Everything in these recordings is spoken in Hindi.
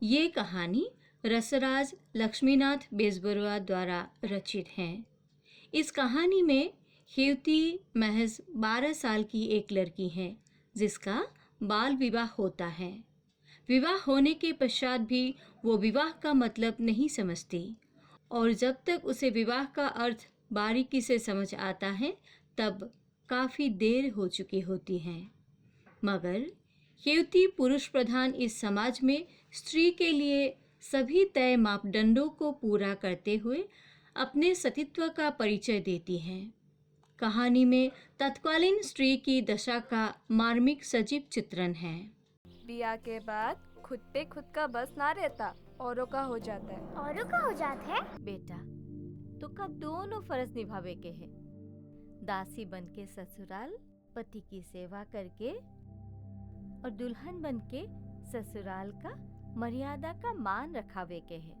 ये कहानी रसराज लक्ष्मीनाथ बेजबरुआ द्वारा रचित है। इस कहानी में हेवती महज 12 साल की एक लड़की है जिसका बाल विवाह होता है। विवाह होने के पश्चात भी वो विवाह का मतलब नहीं समझती और जब तक उसे विवाह का अर्थ बारीकी से समझ आता है तब काफ़ी देर हो चुकी होती है। मगर हेवती पुरुष प्रधान इस समाज में स्त्री के लिए सभी तय मापदंडों को पूरा करते हुए अपने सतीत्व का परिचय देती हैं। कहानी में तत्कालीन स्त्री की दशा का मार्मिक सजीव चित्रण है। बिया के बाद खुद पे खुद का बस ना रहता, औरों का हो जाता है। औरों का हो जाता है? बेटा तो का दोनों फर्ज निभावे के है। दासी बन के ससुराल पति की सेवा करके और दुल्हन बन के ससुराल का मर्यादा का मान रखावे के है।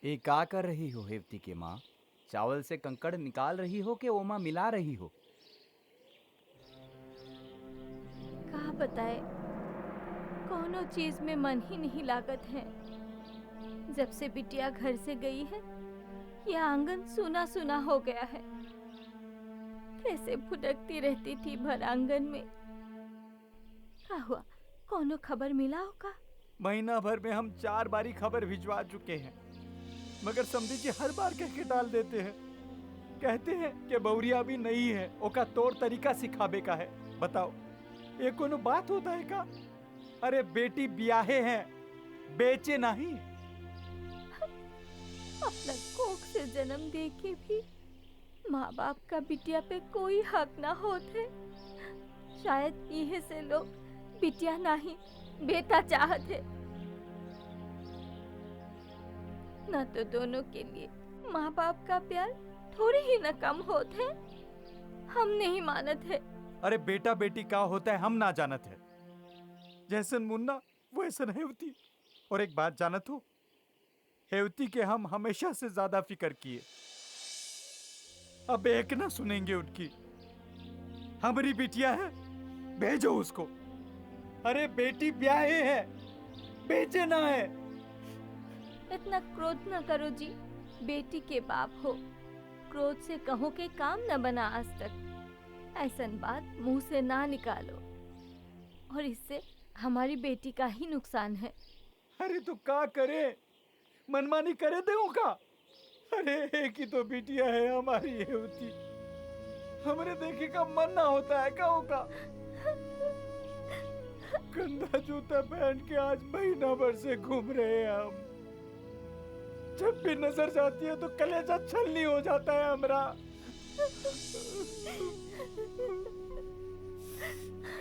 ए का कर रही हो हेवती के माँ? चावल से कंकड़ निकाल रही हो कि ओमा मिला रही हो? कहा बताए, कोनो चीज में मन ही नहीं लागत है। जब से बिटिया घर से गई है यह आंगन सूना सूना हो गया है। कैसे भुटकती रहती थी भर आंगन में। क्या हुआ, कोनो खबर मिला होगा? महीना भर में हम 4 बारी खबर भिजवा चुके हैं, मगर समधी जी हर बार कह के डाल देते हैं। कहते हैं कि बौरिया भी नहीं है, ओका तौर तरीका सिखाबे का है। बताओ ये कोनो बात होता है का? अरे बेटी ब्याहे हैं, बेचे नहीं। अपना कोख से जन्म दे के भी माँ बाप का बिटिया पे कोई हक ना होते। शायद यही से लोग बिटिया नहीं बेटा चाहते। न तो दोनों के लिए माँ बाप का प्यार थोड़ी ही न कम होते। हम नहीं मानत है। अरे बेटा बेटी का होता है हम ना जानत है। जैसन मुन्ना वैसन हेवती। और एक बात जानत हो, हेवती के हम हमेशा से ज्यादा फिक्र किए। अब एक ना सुनेंगे उनकी। हमारी बिटिया है, भेजो उसको। अरे बेटी ब्याहे है, बेचे ना है। इतना क्रोध न करो जी, बेटी के बाप हो। क्रोध से कहो के काम न बना आज तक। ऐसन बात मुंह से ना निकालो, और इससे हमारी बेटी का ही नुकसान है। अरे तो का करे, मनमानी करे दे का? अरे एक ही तो बिटिया है हमारी हेवती, हमारे देखे का मन ना होता है का? गंदा जूता पहन के आज महीना भर से घूम रहे हैं हम। जब भी नजर जाती है तो कलेजा छलनी हो जाता है हमरा।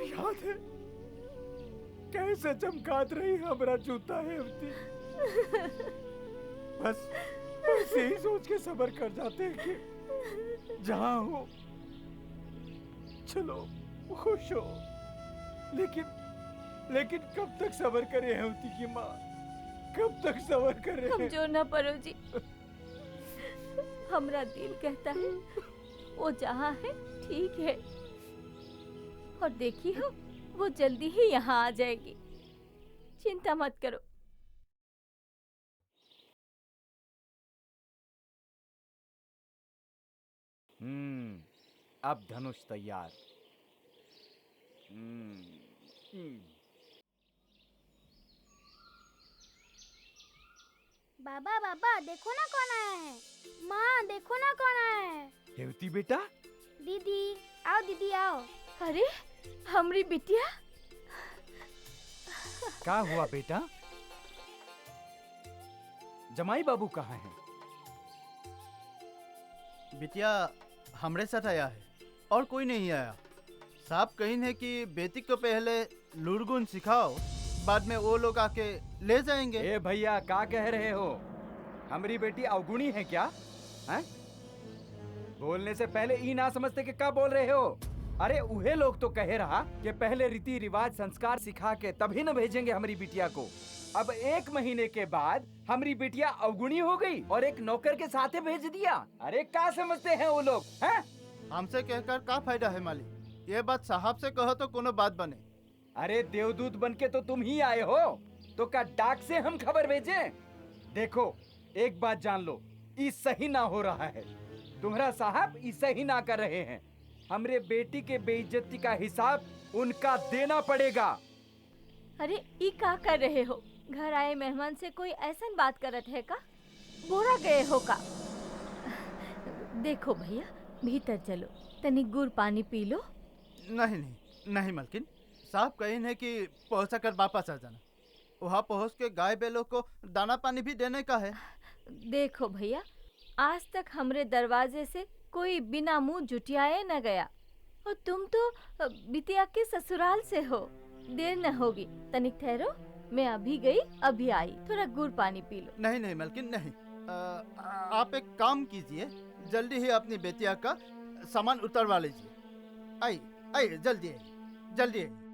याद है कैसे चमकात रही हमरा जूता हेवती। बस ऐसे ही सोच के सब्र कर जाते हैं कि जहां हो चलो खुश हो। लेकिन कब तक सब्र करे हेवती की माँ, कब तक सब्र करे? कमजोर ना पड़ो जी। हमरा दिल कहता है वो जहाँ है ठीक है, और देखी हो वो जल्दी ही यहाँ आ जाएगी, चिंता मत करो। अब धनुष तैयार। बाबा बाबा देखो ना कौन आया है। माँ देखो ना कौन आया है। हेवती बेटा, दीदी आओ, दीदी आओ। अरे हमरी बिटिया, क्या हुआ बेटा? जमाई बाबू कहाँ हैं? बिटिया हमरे साथ आया है और कोई नहीं आया। साहब कहीं है कि बेटी को पहले लुरगुन सिखाओ, बाद में वो लोग आके ले जाएंगे। ए भैया, क्या कह रहे हो? हमारी बेटी अवगुणी है क्या? हैं? बोलने से पहले ई ना समझते कि क्या बोल रहे हो? अरे उहे लोग तो कह रहा कि पहले रीति रिवाज संस्कार सिखा के तभी न भेजेंगे हमारी बिटिया को। अब 1 महीने के बाद हमारी बिटिया अवगुणी हो गई और एक नौकर के साथ भेज दिया। अरे क्या समझते हैं वो लोग? हैं? हमसे कहकर क्या फायदा है मालिक? ये बात साहब से कहो तो कोनो बात बने। अरे देवदूत बनके तो तुम ही आए हो, तो क्या डाक से हम खबर भेजें? देखो एक बात जान लो, ई सही ना हो रहा है। तुम्हारा साहब ई सही ना कर रहे हैं। हमरे बेटी के बेइज्जती का हिसाब उनका देना पड़ेगा। अरे ई का कर रहे हो? घर आए मेहमान से कोई ऐसा बात करत है का? बोरा गए हो का? देखो भैया, भीतर चलो, तनी गुड़ पानी पी लो। नहीं नहीं नहीं मालकिन, साहब कहीं है कि पहुँचा कर वापस आ जाना। वहाँ पहुँच के गाय बैलों को दाना पानी भी देने का है। देखो भैया, आज तक हमरे दरवाजे से कोई बिना मुंह जुटियाए न गया, और तुम तो बिटिया के ससुराल से हो। देर न होगी, तनिक ठहरो, मैं अभी गई अभी आई। थोड़ा गुड़ पानी पी लो। नहीं नहीं मालकिन नहीं, आप एक काम कीजिए, जल्दी ही अपनी बेटिया का सामान उतरवा लीजिए। आइए आइए, जल्दी आइए, जल्दी आइए।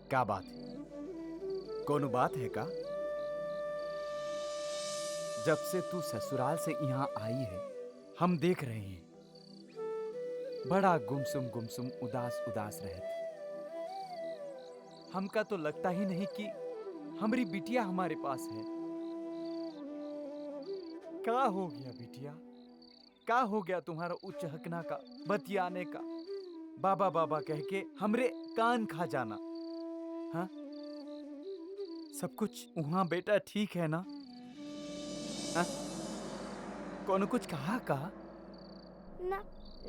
क्या बात है? कौन बात है का? जब से तू ससुराल से यहाँ आई है, हम देख रहे हैं बड़ा गुमसुम उदास उदास रहत। हमका तो लगता ही नहीं कि हमारी बिटिया हमारे पास है। क्या हो गया बिटिया? क्या हो गया तुम्हारा उचहकना का, बतियाने का, बाबा बाबा कह के हमरे कान खा जाना? हाँ, सब कुछ वहाँ बेटा ठीक है ना? हाँ? कौन कुछ कहा का? ना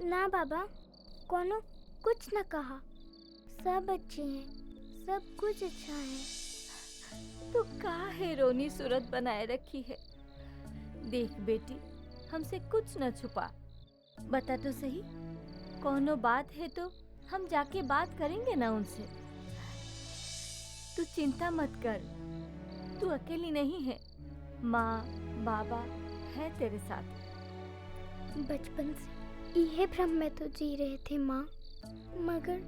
ना बाबा, कोनो कुछ न कहा। सब अच्छे हैं, सब कुछ अच्छा है। तो काहे रोनी सूरत बनाए रखी है? देख बेटी, हमसे कुछ न छुपा, बता तो सही। कोनो बात है तो हम जाके बात करेंगे ना उनसे। तू चिंता मत कर, तू अकेली नहीं है, माँ बाबा है तेरे साथ। बचपन से इहे भ्रम में तो जी रहे थे माँ, मगर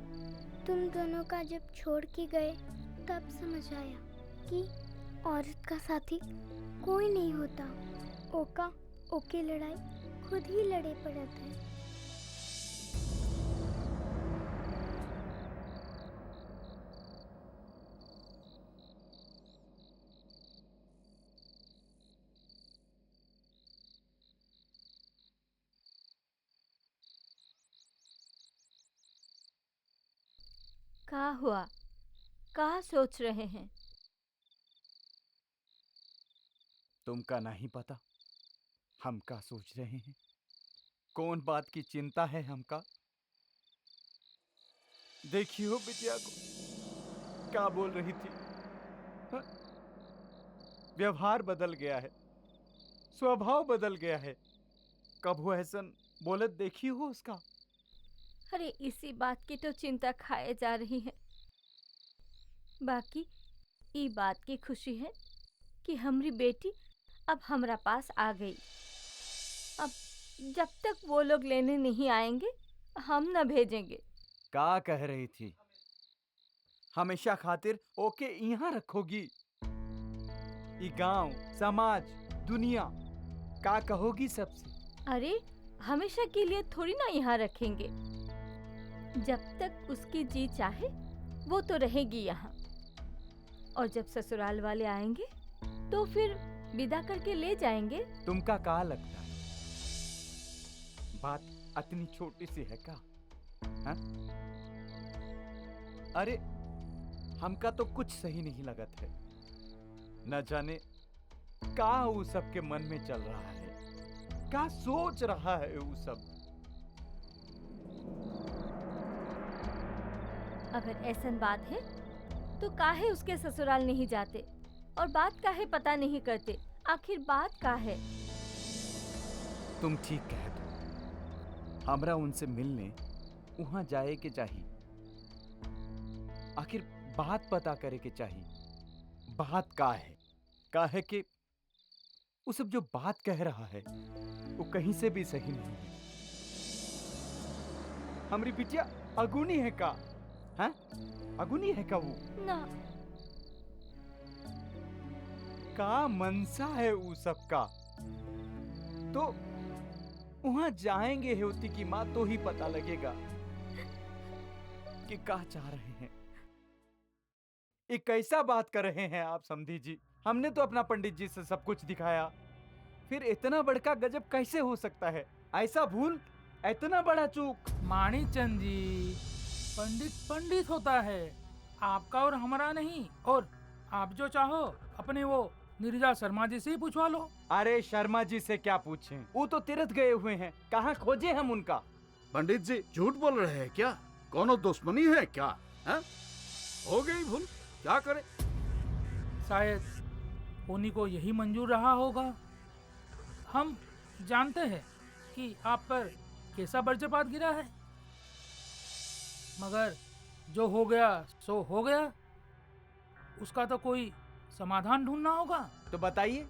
तुम दोनों का जब छोड़ के गए तब समझ आया कि औरत का साथी कोई नहीं होता। ओके लड़ाई खुद ही लड़े पड़त है। का हुआ? का सोच रहे हैं? तुमका नहीं पता हम का सोच रहे हैं? कौन बात की चिंता है हमका? देखी हो बिटिया को क्या बोल रही थी? हाँ? व्यवहार बदल गया है, स्वभाव बदल गया है। कब वो ऐसन बोलत देखी हो उसका? अरे इसी बात की तो चिंता खाए जा रही है। बाकी ई बात की खुशी है कि हमारी बेटी अब हमरा पास आ गई। अब जब तक वो लोग लेने नहीं आएंगे हम न भेजेंगे। का कह रही थी? हमेशा खातिर ओके यहाँ रखोगी? ई गांव, समाज, दुनिया का कहोगी सबसे? अरे हमेशा के लिए थोड़ी ना यहाँ रखेंगे। जब तक उसकी जी चाहे वो तो रहेगी यहाँ, और जब ससुराल वाले आएंगे तो फिर विदा करके ले जाएंगे। तुमका का लगता है बात इतनी छोटी सी है का? हाँ? अरे हमका तो कुछ सही नहीं लगत है। न जाने का वो सबके मन में चल रहा है, क्या सोच रहा है वो सब। अगर ऐसा बात है तो काहे उसके ससुराल नहीं जाते और बात काहे पता नहीं करते? आखिर बात का है? तुम ठीक कह दो, हमरा उनसे मिलने वहां जाए के चाहिए। आखिर बात पता करे के चाहिए। बात का है कि वो सब जो बात कह रहा है वो कहीं से भी सही नहीं है। हमारी बिटिया अगुनी है का? हाँ? अगुनी है का वो? ना, का मनसा है वो सब का? तो वहां जाएंगे हेवती की माँ तो ही पता लगेगा कि क्या चाह रहे हैं। एक कैसा बात कर रहे हैं आप समधी जी? हमने तो अपना पंडित जी से सब कुछ दिखाया, फिर इतना बड़का गजब कैसे हो सकता है? ऐसा भूल, इतना बड़ा चूक। माणिकचंद जी, पंडित पंडित होता है, आपका और हमारा नहीं। और आप जो चाहो अपने वो नीरजा शर्मा जी से ही पूछवा लो। अरे शर्मा जी से क्या पूछें, वो तो तीर्थ गए हुए हैं, कहाँ खोजे हम उनका? पंडित जी झूठ बोल रहे हैं क्या? कौनो दुश्मनी है क्या? है? हो गई भूल, क्या करे? शायद उन्हीं को यही मंजूर रहा होगा। हम जानते हैं कि आप पर कैसा वज्रपात गिरा है, मगर जो हो गया सो हो गया, उसका तो कोई समाधान ढूंढना होगा। तो बताइए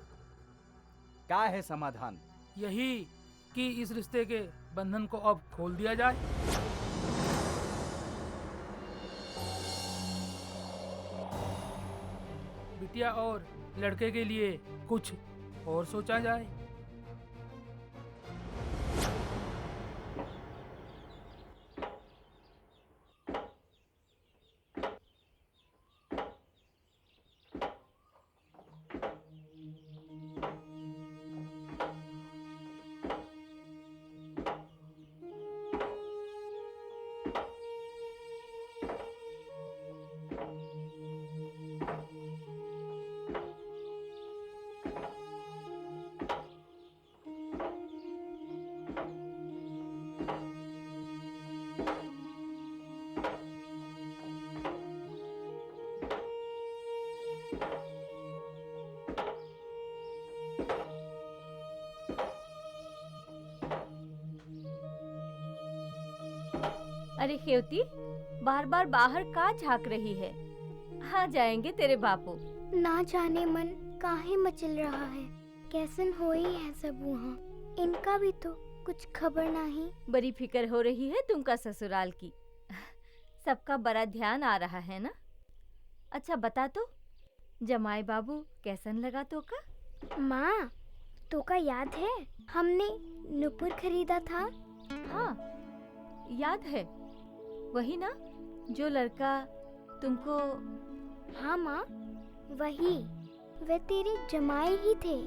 क्या है समाधान? यही कि इस रिश्ते के बंधन को अब खोल दिया जाए। बिटिया और लड़के के लिए कुछ और सोचा जाए। अरे खेवती, बार बार बाहर का झांक रही है? आ जाएंगे तेरे बापू। ना जाने मन काहे मचल रहा है, कैसन होई है सब वहाँ। इनका भी तो कुछ खबर नहीं। बड़ी फिक्र हो रही है तुमका ससुराल की। सबका बड़ा ध्यान आ रहा है ना। अच्छा बता तो, जमाई बाबू कैसन लगा तो का? माँ, तो का याद है हमने नुपुर खरीदा था? हाँ याद है, वही ना जो लड़का तुमको। हाँ माँ, वही। वे तेरे जमाई ही थे।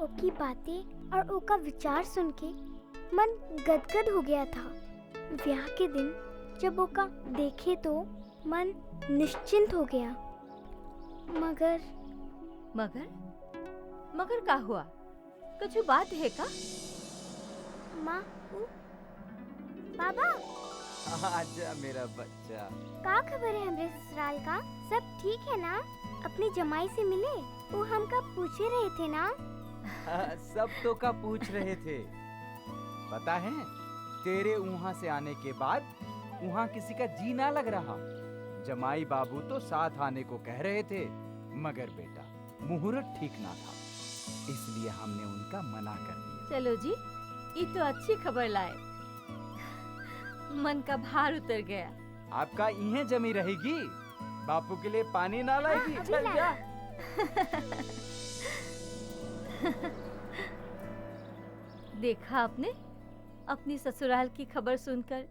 ओकी बातें और ओका विचार सुन के मन गदगद हो गया था। ब्याह के दिन जब ओका देखे तो मन निश्चिंत हो गया। मगर मगर का हुआ? कुछ बात है का? माँ, बाबा आजा मेरा बच्चा। का खबर है हमरे ससुराल का? सब ठीक है ना? अपनी जमाई से मिले? वो हमका पूछे रहे थे ना? सब तो का पूछ रहे थे। पता है, तेरे वहाँ से आने के बाद वहाँ किसी का जी ना लग रहा। जमाई बाबू तो साथ आने को कह रहे थे, मगर बेटा मुहूर्त ठीक ना था, इसलिए हमने उनका मना कर दिया। चलो जी, ये तो अच्छी खबर लाए। मन का भार उतर गया। आपका इन्हें जमी रहेगी, बापू के लिए पानी ना लाएगी। हाँ, अभी चल ला। जा। देखा आपने, अपनी ससुराल की खबर सुनकर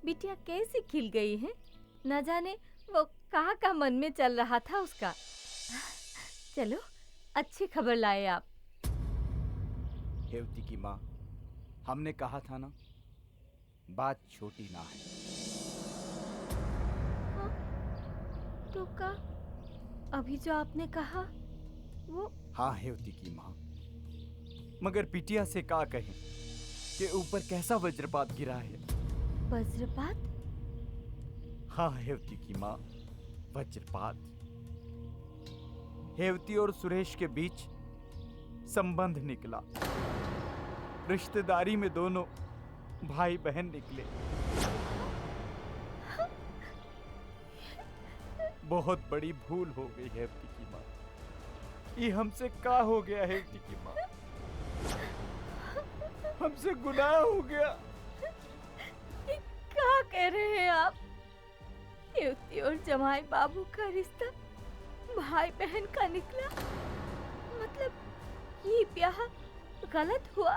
बिटिया कैसी खिल गई है। न जाने वो कहाँ मन में चल रहा था उसका। चलो, अच्छी खबर लाए आप। हेवती की माँ, हमने कहा था ना, बात छोटी ना है। तो का अभी जो आपने कहा वो? हाँ हेवती की माँ, मगर बिटिया से का कहें कि ऊपर कैसा वज्रपात गिरा है। वज्रपात? हाँ हेवती की माँ, वज्रपात। हेवती और सुरेश के बीच संबंध निकला। रिश्तेदारी में दोनों भाई बहन निकले। बहुत बड़ी भूल हो गई हेवती की माँ। ये हमसे का हो गया हेवती की माँ? हमसे गुनाह हो गया। क्या कह रहे हैं आप? युवती और जमाई बाबू का रिश्ता भाई बहन का निकला? मतलब ये ब्याह गलत हुआ?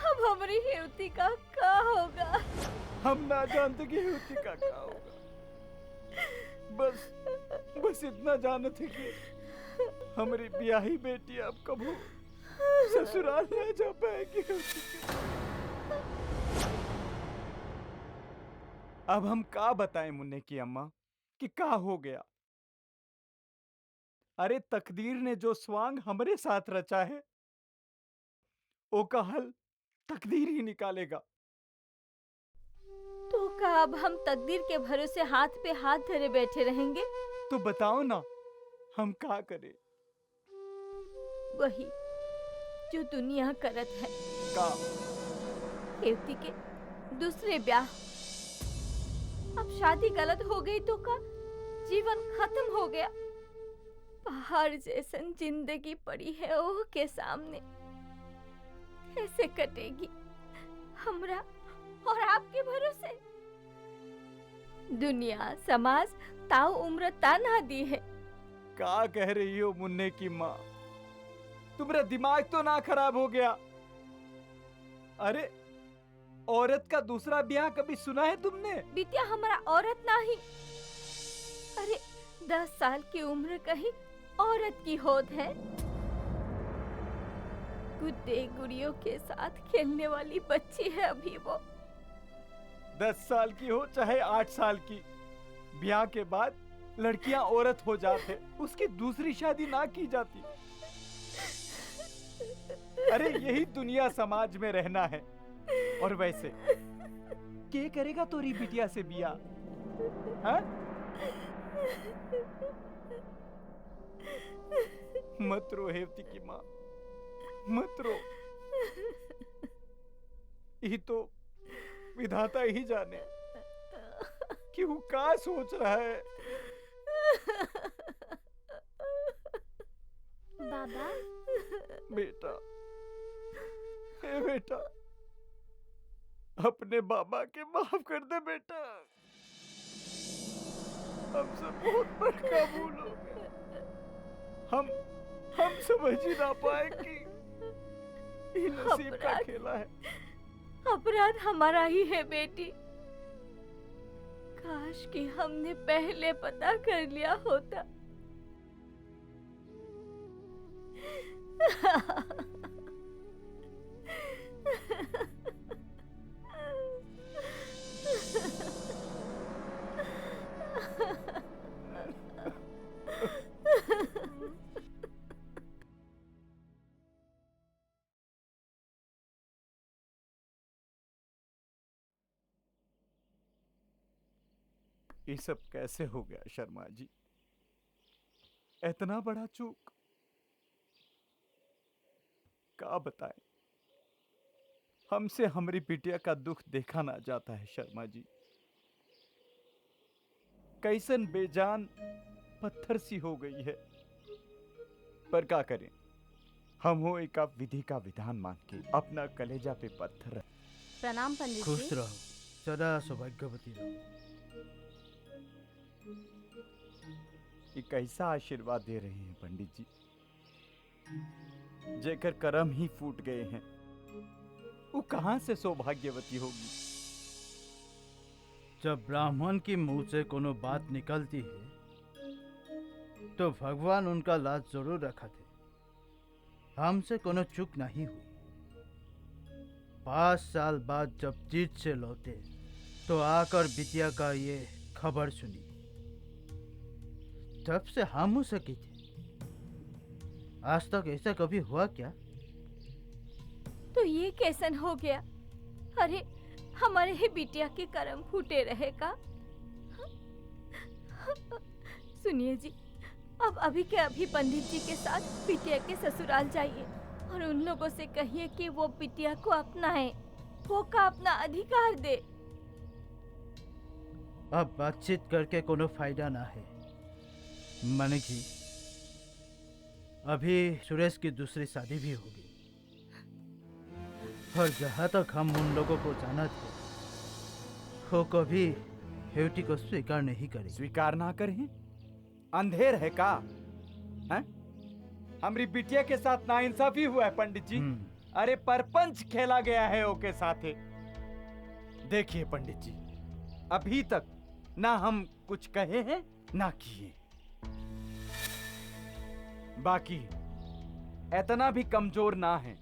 अब हमारी युवती का क्या होगा? हम ना जानते कि युवती का क्या होगा। बस इतना जानते कि हमारी ब्याही बेटी अब कबू ससुराल न जा पाएगी। अब हम का बताएं मुन्ने की अम्मा कि का हो गया। अरे तकदीर ने जो स्वांग हमारे साथ रचा है, वो का हल तकदीर ही निकालेगा। तो क्या अब हम तकदीर के भरोसे हाथ पे हाथ धरे बैठे रहेंगे? तो बताओ ना, हम का करें? वही जो दुनिया करत है। का? युवती के दूसरे ब्याह। अब शादी गलत हो गई तो का जीवन खत्म हो गया। पहाड़ जैसन जिंदगी पड़ी है ओह के सामने। कैसे कटेगी हमरा और आपके भरोसे? दुनिया समाज ताऊ उम्र ताना दी है। का कह रही हो मुन्ने की माँ? तुम्हारा दिमाग तो ना खराब हो गया? अरे औरत का दूसरा ब्याह कभी सुना है तुमने? बिटिया हमारा औरत नहीं। अरे 10 साल की उम्र कहीं औरत की होत है। गुड्डे गुड़ियों के साथ खेलने वाली बच्ची है अभी वो। 10 साल की हो चाहे 8 साल की, ब्याह के बाद लड़कियां औरत हो जाते, उसकी दूसरी शादी ना की जाती। अरे यही दुनिया समाज में रहना है। और वैसे के करेगा तोरी बिटिया से बिया? हाँ? मत रो हेवती की माँ, मत रो। ये तो विधाता ही जाने कि वो क्या सोच रहा है। बाबा, बेटा, हे बेटा, अपने बाबा के माफ कर दे बेटा। हमसे बहुत बड़का भूल हो गया। हम समझ ही ना पाए कि ये नसीब का खेला है। अपराध हमारा ही है बेटी। काश कि हमने पहले पता कर लिया होता। ये सब कैसे हो गया शर्मा जी? इतना बड़ा चूक का बताएं। हमसे हमारी बिटिया का दुख देखा ना जाता है शर्मा जी। कैसन बेजान पत्थर सी हो गई है। पर क्या करें, हम हो एक आप विधि का विधान मान के अपना कलेजा पे पत्थर रख। प्रणाम पंडित खुश जी। रहो, सदा सौभाग्यवती रहो। ये कैसा आशीर्वाद दे रहे हैं पंडित जी? जेकर करम ही फूट गए हैं, वो कहां से सौभाग्यवती होगी? जब ब्राह्मण की मुंह से कोनो बात निकलती है तो भगवान उनका लाज जरूर रखते। हमसे कोनो चूक नहीं हुई। 5 साल बाद जब जीत से लौटे तो आकर बिटिया का ये खबर सुनी। तब से हम उसे की थे। आज तक ऐसा कभी हुआ क्या? तो ये कैसन हो गया? अरे हमारे ही बिटिया के कर्म फूटे रहेगा। सुनिए जी, अब अभी के अभी पंडित जी के साथ बिटिया के ससुराल जाइए और उन लोगों से कहिए कि वो बिटिया को अपनाए, वो का अपना अधिकार दे। अब बातचीत करके कोनो फायदा ना है मानिक जी। अभी सुरेश की दूसरी शादी भी होगी और जहाँ तक हम उन लोगों को जाना थे वो कभी हेवटी को स्वीकार नहीं करेगी। स्वीकार ना करें? अंधेर है का? हैं? हमारी बिटिया के साथ नाइंसाफी हुआ है पंडित जी। अरे परपंच खेला गया है ओके साथे। देखिए पंडित जी, अभी तक ना हम कुछ कहे हैं ना किए। बाकी इतना भी कमजोर ना है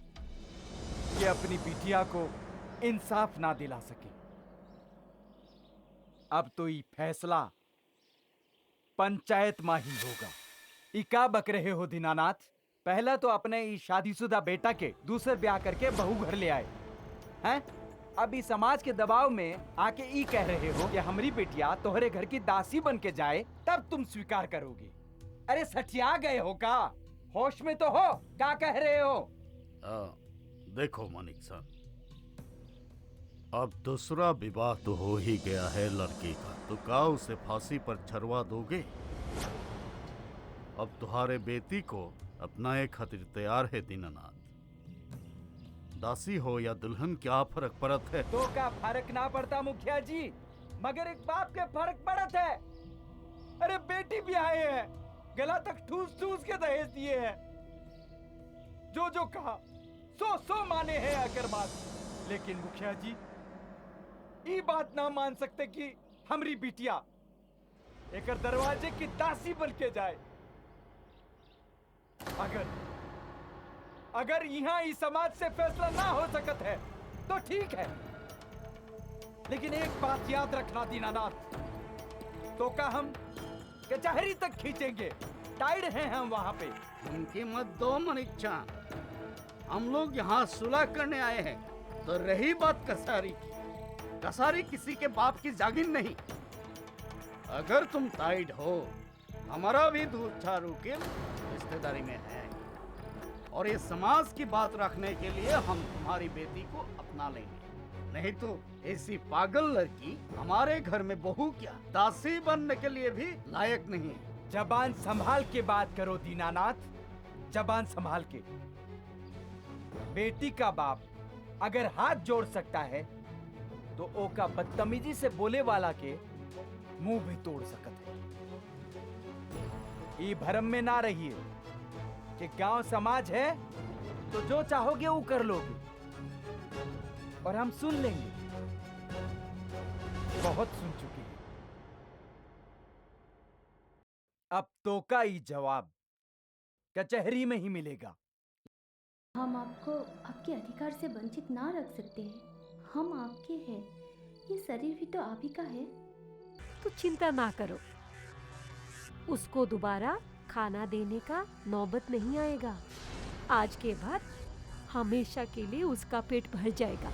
कि अपनी बिटिया को इंसाफ ना दिला सके। अब तो ये फैसला पंचायत में ही होगा। ई का बक रहे हो दीनानाथ? पहला तो अपने ई शादीशुदा बेटा के दूसरे ब्याह करके बहू घर ले आए हैं। अब इस समाज के दबाव में आके ई कह रहे हो कि हमारी बेटिया तोहरे घर की दासी बन के जाए, तब तुम स्वीकार करोगे। अरे सठिया गए हो का? होश में तो हो? क्या कह रहे हो? देखो मानिक साहब, अब दूसरा विवाह तो हो ही गया है लड़की का, तो का उसे फांसी पर चढ़वा दोगे? अब तुम्हारे बेटी को अपनाए खातिर तैयार है दीनानाथ। दासी हो या दुल्हन, क्या फर्क पड़त है? तो का फर्क ना पड़ता मुखिया जी, मगर एक बाप के फर्क पड़त है। अरे बेटी भी आए हैं, गला तक ठूस ठूस के दहेज दिए हैं। जो जो कहा सो माने हैं आकर बात। लेकिन मुखिया जी, ये बात ना मान सकते कि हमारी बिटिया एक दरवाजे की दासी बन के जाए। अगर यहाँ इस समाज से फैसला ना हो सकत है तो ठीक है, लेकिन एक बात याद रखना दीनानाथ, तो का हम कचहरी तक खींचेंगे। टाइड हैं हम वहां पे। उनकी मत दो मानिक चांद, हम लोग यहाँ सुलह करने आए हैं। तो रही बात कसारी की, कसारी किसी के बाप की जागीर नहीं। अगर तुम टाइड हो, हमारा भी दूध चारू के रिश्तेदारी में है और ये समाज की बात रखने के लिए हम तुम्हारी बेटी को अपना लेंगे। नहीं तो ऐसी पागल लड़की हमारे घर में बहू क्या, दासी बनने के लिए भी लायक नहीं है। जबान संभाल के बात करो दीनानाथ, जबान संभाल के। बेटी का बाप अगर हाथ जोड़ सकता है तो ओका बदतमीजी से बोले वाला के मुंह भी तोड़ सकता है। ये भरम में ना रहिए कि गांव समाज है तो जो चाहोगे वो कर लोगे और हम सुन लेंगे। बहुत सुन चुके हैं। अब तो का ही जवाब कचहरी में ही मिलेगा। हम आपको आपके अधिकार से वंचित ना रख सकते हैं। हम आपके हैं, ये शरीर भी तो आप ही का है। तो चिंता ना करो, उसको दोबारा खाना देने का नौबत नहीं आएगा। आज के बाद हमेशा के लिए उसका पेट भर जाएगा।